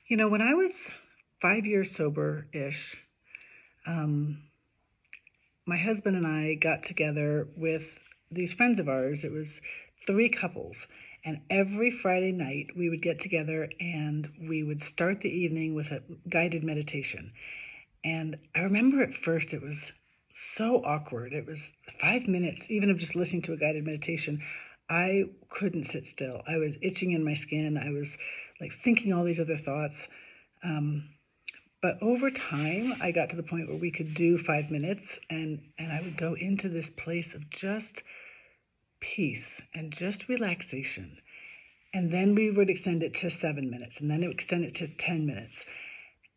When I was 5 years sober-ish, um, my husband and I got together with these friends of ours. It was three couples. And every Friday night, we would get together and we would start the evening with a guided meditation. And I remember at first it was so awkward. It was 5 minutes, even of just listening to a guided meditation. I couldn't sit still. I was itching in my skin. I was like thinking all these other thoughts. Um, but over time, I got to the point where we could do 5 minutes, and I would go into this place of just peace and just relaxation. And then we would extend it to 7 minutes, and then it would extend it to 10 minutes.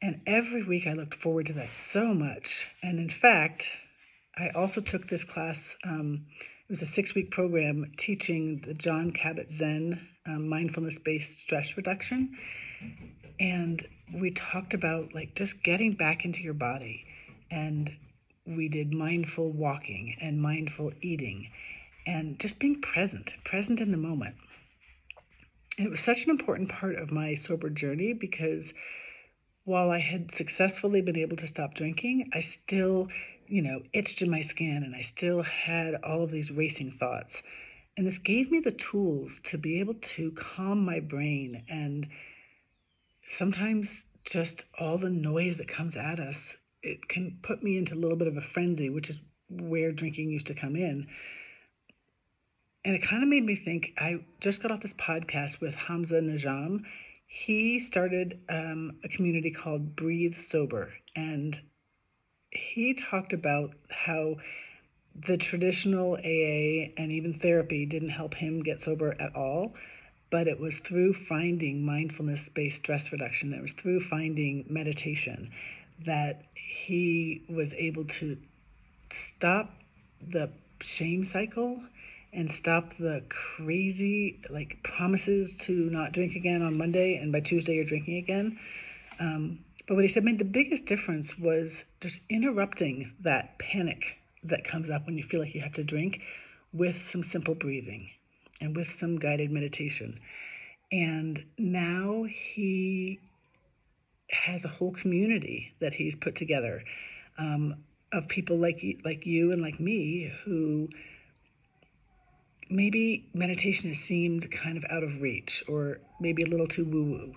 And every week I looked forward to that so much. And in fact, I also took this class. It was a 6-week program teaching the John Kabat-Zinn mindfulness-based stress reduction. And we talked about like just getting back into your body. And we did mindful walking and mindful eating and just being present in the moment. And it was such an important part of my sober journey because while I had successfully been able to stop drinking, I still, itched in my skin and I still had all of these racing thoughts. And this gave me the tools to be able to calm my brain. And sometimes just all the noise that comes at us, it can put me into a little bit of a frenzy, which is where drinking used to come in. And it kind of made me think. I just got off this podcast with Hamza Najam. He started a community called Breathe Sober, and he talked about how the traditional AA and even therapy didn't help him get sober at all, but it was through finding mindfulness-based stress reduction, it was through finding meditation that he was able to stop the shame cycle and stop the crazy promises to not drink again on Monday and by Tuesday you're drinking again. But what he said made the biggest difference was just interrupting that panic that comes up when you feel like you have to drink with some simple breathing and with some guided meditation. And now he has a whole community that he's put together of people like you and like me who maybe meditation has seemed kind of out of reach or maybe a little too woo-woo,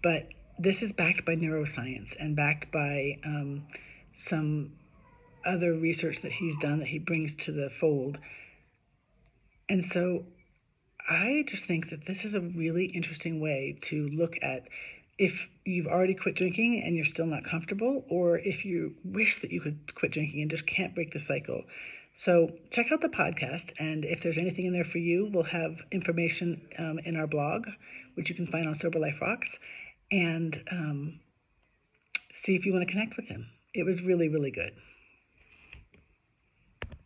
but this is backed by neuroscience and backed by some other research that he's done that he brings to the fold. And so I just think that this is a really interesting way to look at if you've already quit drinking and you're still not comfortable, or if you wish that you could quit drinking and just can't break the cycle. So check out the podcast, and if there's anything in there for you, we'll have information in our blog, which you can find on Sober Life Rocks, and see if you want to connect with him. It was really, really good.